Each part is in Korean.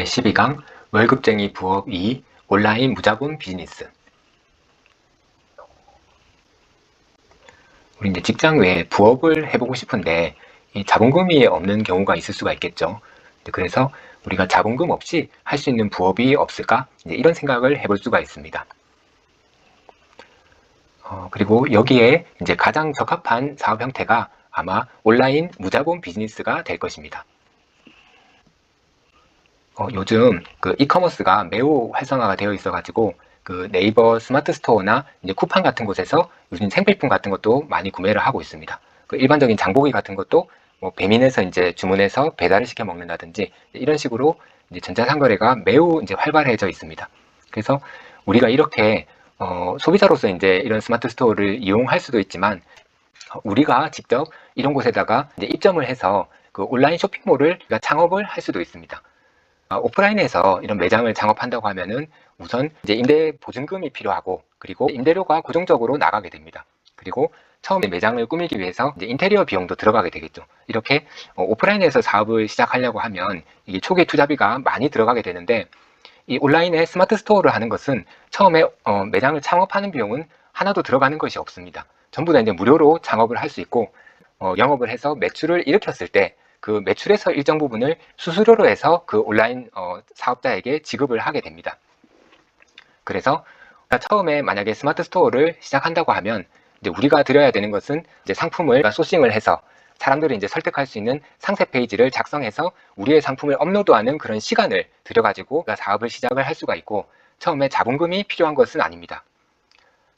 제12강 월급쟁이 부업 2 온라인 무자본 비즈니스. 우리 이제 직장 외에 부업을 해보고 싶은데 이 자본금이 없는 경우가 있을 수가 있겠죠. 그래서 우리가 자본금 없이 할 수 있는 부업이 없을까? 이런 생각을 해볼 수가 있습니다. 그리고 여기에 이제 가장 적합한 사업 형태가 아마 온라인 무자본 비즈니스가 될 것입니다. 요즘 그 이커머스가 매우 활성화가 되어 있어가지고 그 네이버 스마트 스토어나 이제 쿠팡 같은 곳에서 요즘 생필품 같은 것도 많이 구매를 하고 있습니다. 그 일반적인 장보기 같은 것도 뭐 배민에서 이제 주문해서 배달을 시켜 먹는다든지 이런 식으로 이제 전자상거래가 매우 이제 활발해져 있습니다. 그래서 우리가 이렇게 소비자로서 이제 이런 스마트 스토어를 이용할 수도 있지만 우리가 직접 이런 곳에다가 이제 입점을 해서 그 온라인 쇼핑몰을 창업을 할 수도 있습니다. 오프라인에서 이런 매장을 창업한다고 하면은 우선 이제 임대 보증금이 필요하고 그리고 임대료가 고정적으로 나가게 됩니다. 그리고 처음에 매장을 꾸미기 위해서 이제 인테리어 비용도 들어가게 되겠죠. 이렇게 오프라인에서 사업을 시작하려고 하면 이게 초기 투자비가 많이 들어가게 되는데 이 온라인에 스마트 스토어를 하는 것은 처음에 매장을 창업하는 비용은 하나도 들어가는 것이 없습니다. 전부 다 이제 무료로 창업을 할 수 있고 영업을 해서 매출을 일으켰을 때 그 매출에서 일정 부분을 수수료로 해서 그 온라인 사업자에게 지급을 하게 됩니다. 그래서 처음에 만약에 스마트 스토어를 시작한다고 하면 이제 우리가 드려야 되는 것은 이제 상품을 소싱을 해서 사람들을 이제 설득할 수 있는 상세 페이지를 작성해서 우리의 상품을 업로드하는 그런 시간을 들여가지고 사업을 시작을 할 수가 있고 처음에 자본금이 필요한 것은 아닙니다.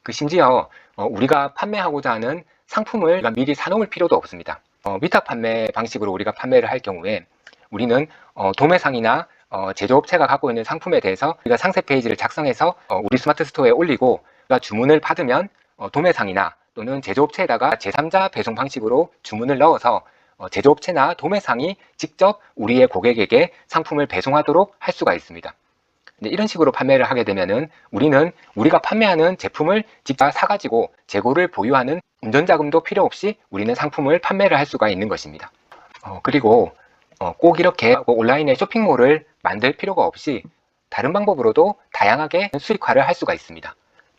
그 심지어 우리가 판매하고자 하는 상품을 미리 사놓을 필요도 없습니다. 위탁 판매 방식으로 우리가 판매를 할 경우에 우리는 도매상이나 제조업체가 갖고 있는 상품에 대해서 우리가 상세 페이지를 작성해서 우리 스마트 스토어에 올리고 주문을 받으면 도매상이나 또는 제조업체에다가 제3자 배송 방식으로 주문을 넣어서 제조업체나 도매상이 직접 우리의 고객에게 상품을 배송하도록 할 수가 있습니다. 이런 식으로 판매를 하게 되면은 우리는 우리가 판매하는 제품을 직접 사가지고 재고를 보유하는 운전자금도 필요 없이 우리는 상품을 판매를 할 수가 있는 것입니다. 그리고 꼭 이렇게 온라인에 쇼핑몰을 만들 필요가 없이 다른 방법으로도 다양하게 수익화를 할 수가 있습니다.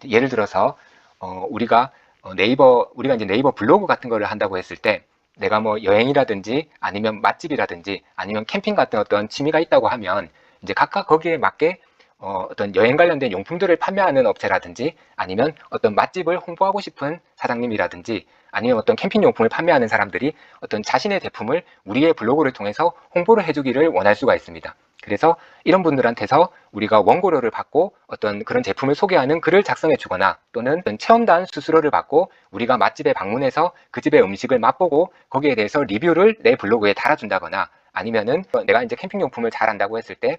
예를 들어서 우리가 이제 네이버 블로그 같은 거를 한다고 했을 때 내가 뭐 여행이라든지 아니면 맛집이라든지 아니면 캠핑 같은 어떤 취미가 있다고 하면 이제 각각 거기에 맞게 어떤 여행 관련된 용품들을 판매하는 업체라든지 아니면 어떤 맛집을 홍보하고 싶은 사장님이라든지 아니면 어떤 캠핑 용품을 판매하는 사람들이 어떤 자신의 제품을 우리의 블로그를 통해서 홍보를 해주기를 원할 수가 있습니다. 그래서 이런 분들한테서 우리가 원고료를 받고 어떤 그런 제품을 소개하는 글을 작성해 주거나 또는 어떤 체험단 수수료를 받고 우리가 맛집에 방문해서 그 집의 음식을 맛보고 거기에 대해서 리뷰를 내 블로그에 달아준다거나 아니면은 내가 이제 캠핑 용품을 잘 안다고 했을 때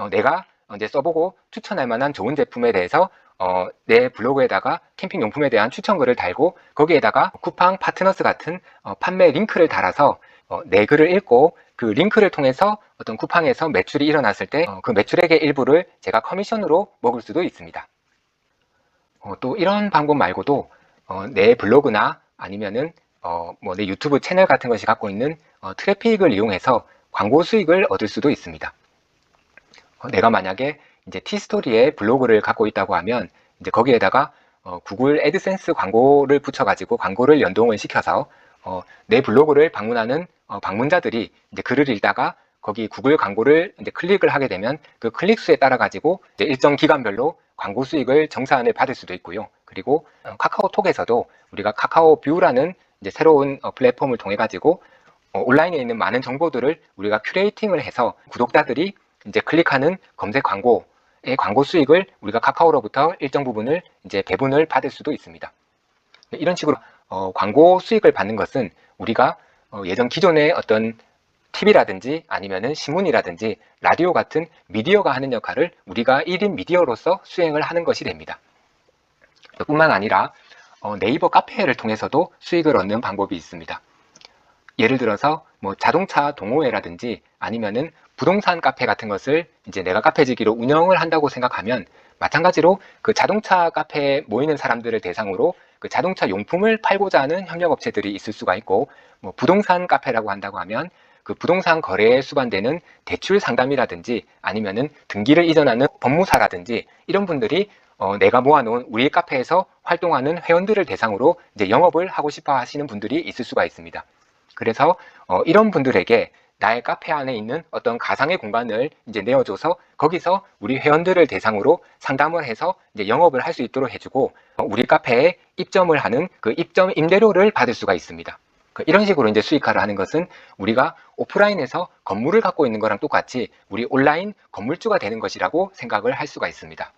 내가 이제 써보고 추천할 만한 좋은 제품에 대해서 내 블로그에다가 캠핑 용품에 대한 추천글을 달고 거기에다가 쿠팡 파트너스 같은 판매 링크를 달아서 내 글을 읽고 그 링크를 통해서 어떤 쿠팡에서 매출이 일어났을 때 그 매출액의 일부를 제가 커미션으로 먹을 수도 있습니다. 또 이런 방법 말고도 내 블로그나 아니면은 뭐 내 유튜브 채널 같은 것이 갖고 있는 트래픽을 이용해서 광고 수익을 얻을 수도 있습니다. 내가 만약에 이제 티스토리에 블로그를 갖고 있다고 하면 이제 거기에다가 구글 애드센스 광고를 붙여가지고 광고를 연동을 시켜서 내 블로그를 방문하는 방문자들이 이제 글을 읽다가 거기 구글 광고를 이제 클릭을 하게 되면 그 클릭 수에 따라 가지고 이제 일정 기간별로 광고 수익을 정산을 받을 수도 있고요. 그리고 카카오톡에서도 우리가 카카오 뷰라는 이제 새로운 플랫폼을 통해 가지고 온라인에 있는 많은 정보들을 우리가 큐레이팅을 해서 구독자들이 이제 클릭하는 검색 광고의 광고 수익을 우리가 카카오로부터 일정 부분을 이제 배분을 받을 수도 있습니다. 이런 식으로 광고 수익을 받는 것은 우리가 예전 기존의 어떤 TV라든지 아니면은 신문이라든지 라디오 같은 미디어가 하는 역할을 우리가 1인 미디어로서 수행을 하는 것이 됩니다. 뿐만 아니라 네이버 카페를 통해서도 수익을 얻는 방법이 있습니다. 예를 들어서 뭐 자동차 동호회라든지 아니면은 부동산 카페 같은 것을 이제 내가 카페지기로 운영을 한다고 생각하면 마찬가지로 그 자동차 카페에 모이는 사람들을 대상으로 그 자동차 용품을 팔고자 하는 협력업체들이 있을 수가 있고 뭐 부동산 카페라고 한다고 하면 그 부동산 거래에 수반되는 대출 상담이라든지 아니면은 등기를 이전하는 법무사라든지 이런 분들이 내가 모아놓은 우리 카페에서 활동하는 회원들을 대상으로 이제 영업을 하고 싶어 하시는 분들이 있을 수가 있습니다. 그래서 이런 분들에게 나의 카페 안에 있는 어떤 가상의 공간을 이제 내어줘서 거기서 우리 회원들을 대상으로 상담을 해서 이제 영업을 할 수 있도록 해주고 우리 카페에 입점을 하는 그 입점 임대료를 받을 수가 있습니다. 이런 식으로 이제 수익화를 하는 것은 우리가 오프라인에서 건물을 갖고 있는 거랑 똑같이 우리 온라인 건물주가 되는 것이라고 생각을 할 수가 있습니다.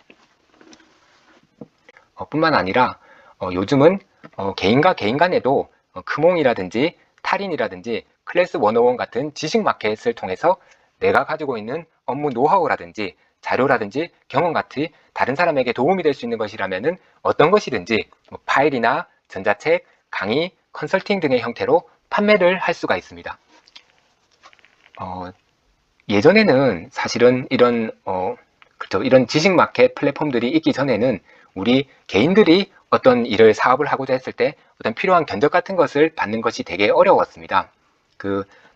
뿐만 아니라 요즘은 개인과 개인 간에도 크몽이라든지 탈인이라든지 클래스 101 같은 지식 마켓을 통해서 내가 가지고 있는 업무 노하우라든지 자료라든지 경험 같이 다른 사람에게 도움이 될 수 있는 것이라면은 어떤 것이든지 파일이나 전자책, 강의, 컨설팅 등의 형태로 판매를 할 수가 있습니다. 예전에는 사실은 이런 이런 지식 마켓 플랫폼들이 있기 전에는 우리 개인들이 어떤 일을 사업을 하고자 했을 때 어떤 필요한 견적 같은 것을 받는 것이 되게 어려웠습니다.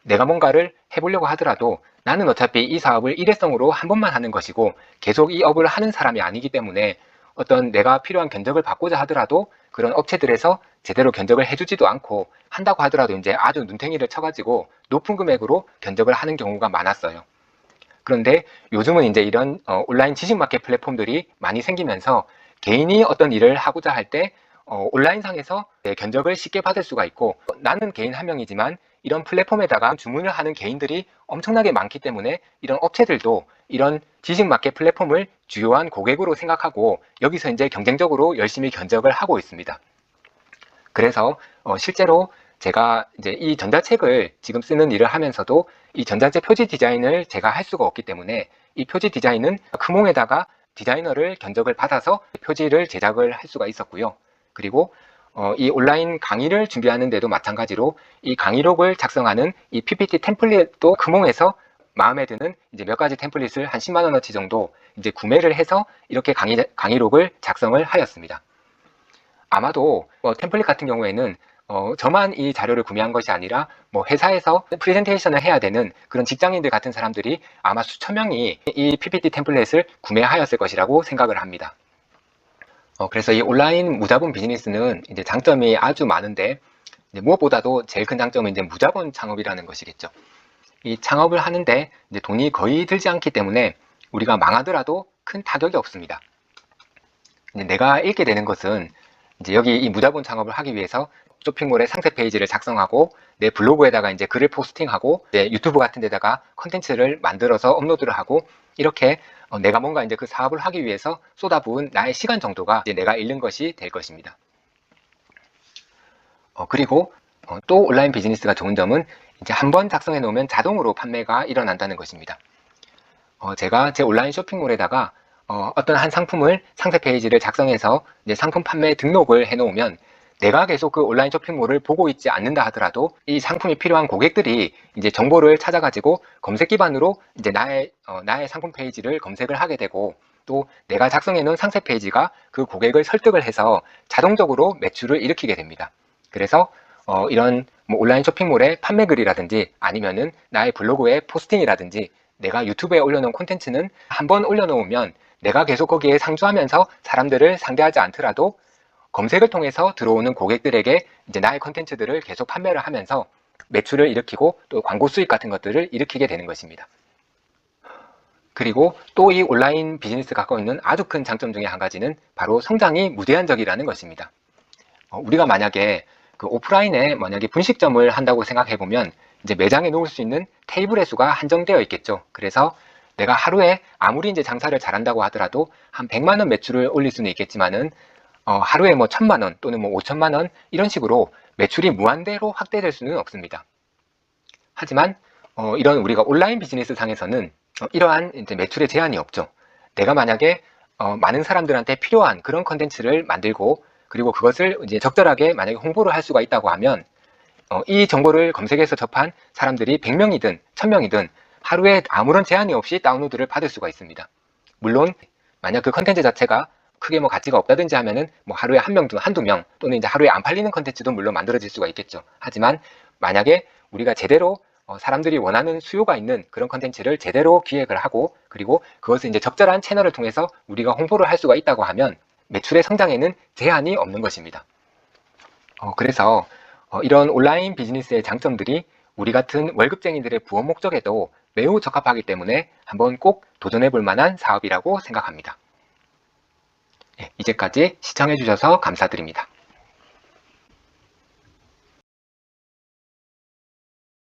내가 뭔가를 해보려고 하더라도 나는 어차피 이 사업을 일회성으로 한 번만 하는 것이고 계속 이 업을 하는 사람이 아니기 때문에 어떤 내가 필요한 견적을 받고자 하더라도 그런 업체들에서 제대로 견적을 해주지도 않고 한다고 하더라도 이제 아주 눈탱이를 쳐가지고 높은 금액으로 견적을 하는 경우가 많았어요. 그런데 요즘은 이제 이런 온라인 지식 마켓 플랫폼들이 많이 생기면서 개인이 어떤 일을 하고자 할 때 온라인상에서 견적을 쉽게 받을 수가 있고 나는 개인 한 명이지만 이런 플랫폼에다가 주문을 하는 개인들이 엄청나게 많기 때문에 이런 업체들도 이런 지식 마켓 플랫폼을 주요한 고객으로 생각하고 여기서 이제 경쟁적으로 열심히 견적을 하고 있습니다. 그래서 실제로 제가 이제 이 전자책을 지금 쓰는 일을 하면서도 이 전자책 표지 디자인을 제가 할 수가 없기 때문에 이 표지 디자인은 크몽에다가 디자이너를 견적을 받아서 표지를 제작을 할 수가 있었고요. 그리고 이 온라인 강의를 준비하는 데도 마찬가지로 이 강의록을 작성하는 이 PPT 템플릿도 크몽에서 마음에 드는 이제 몇 가지 템플릿을 한 10만 원어치 정도 이제 구매를 해서 이렇게 강의록을 작성을 하였습니다. 아마도 템플릿 같은 경우에는 저만 이 자료를 구매한 것이 아니라 회사에서 프레젠테이션을 해야 되는 그런 직장인들 같은 사람들이 아마 수천 명이 이 PPT 템플릿을 구매하였을 것이라고 생각을 합니다. 그래서 이 온라인 무자본 비즈니스는 이제 장점이 아주 많은데 무엇보다도 제일 큰 장점은 이제 무자본 창업이라는 것이겠죠. 이 창업을 하는데 이제 돈이 거의 들지 않기 때문에 우리가 망하더라도 큰 타격이 없습니다. 이제 내가 읽게 되는 것은 이제 여기 이 무자본 창업을 하기 위해서 쇼핑몰의 상세 페이지를 작성하고 내 블로그에다가 이제 글을 포스팅하고 이제 유튜브 같은 데다가 컨텐츠를 만들어서 업로드를 하고 이렇게 내가 뭔가 이제 그 사업을 하기 위해서 쏟아부은 나의 시간 정도가 이제 내가 잃는 것이 될 것입니다. 그리고 또 온라인 비즈니스가 좋은 점은 이제 한번 작성해 놓으면 자동으로 판매가 일어난다는 것입니다. 제가 제 온라인 쇼핑몰에다가 어떤 한 상품을 상세 페이지를 작성해서 이제 상품 판매 등록을 해 놓으면 내가 계속 그 온라인 쇼핑몰을 보고 있지 않는다 하더라도 이 상품이 필요한 고객들이 이제 정보를 찾아가지고 검색 기반으로 이제 나의 상품 페이지를 검색을 하게 되고 또 내가 작성해 놓은 상세 페이지가 그 고객을 설득을 해서 자동적으로 매출을 일으키게 됩니다. 그래서 이런 온라인 쇼핑몰의 판매글이라든지 아니면은 나의 블로그의 포스팅이라든지 내가 유튜브에 올려놓은 콘텐츠는 한번 올려놓으면 내가 계속 거기에 상주하면서 사람들을 상대하지 않더라도 검색을 통해서 들어오는 고객들에게 이제 나의 콘텐츠들을 계속 판매를 하면서 매출을 일으키고 또 광고 수익 같은 것들을 일으키게 되는 것입니다. 그리고 또 이 온라인 비즈니스가 갖고 있는 아주 큰 장점 중에 한 가지는 바로 성장이 무제한적이라는 것입니다. 우리가 만약에 그 오프라인에 만약에 분식점을 한다고 생각해 보면 이제 매장에 놓을 수 있는 테이블의 수가 한정되어 있겠죠. 그래서 내가 하루에 아무리 이제 장사를 잘한다고 하더라도 한 100만 원 매출을 올릴 수는 있겠지만은 하루에 1000만 원 또는 5천만 원 이런 식으로 매출이 무한대로 확대될 수는 없습니다. 하지만 이런 우리가 온라인 비즈니스 상에서는 이러한 이제 매출의 제한이 없죠. 내가 만약에 많은 사람들한테 필요한 그런 컨텐츠를 만들고 그리고 그것을 이제 적절하게 만약에 홍보를 할 수가 있다고 하면 이 정보를 검색해서 접한 사람들이 100명이든 1000명이든 하루에 아무런 제한이 없이 다운로드를 받을 수가 있습니다. 물론 만약 그 컨텐츠 자체가 크게 가치가 없다든지 하면은 하루에 한 명, 한두 명 또는 이제 하루에 안 팔리는 컨텐츠도 물론 만들어질 수가 있겠죠. 하지만 만약에 우리가 제대로 사람들이 원하는 수요가 있는 그런 컨텐츠를 제대로 기획을 하고, 그리고 그것을 이제 적절한 채널을 통해서 우리가 홍보를 할 수가 있다고 하면 매출의 성장에는 제한이 없는 것입니다. 그래서 이런 온라인 비즈니스의 장점들이 우리 같은 월급쟁이들의 부업 목적에도 매우 적합하기 때문에 한번 꼭 도전해 볼 만한 사업이라고 생각합니다. 이제까지 시청해 주셔서 감사드립니다.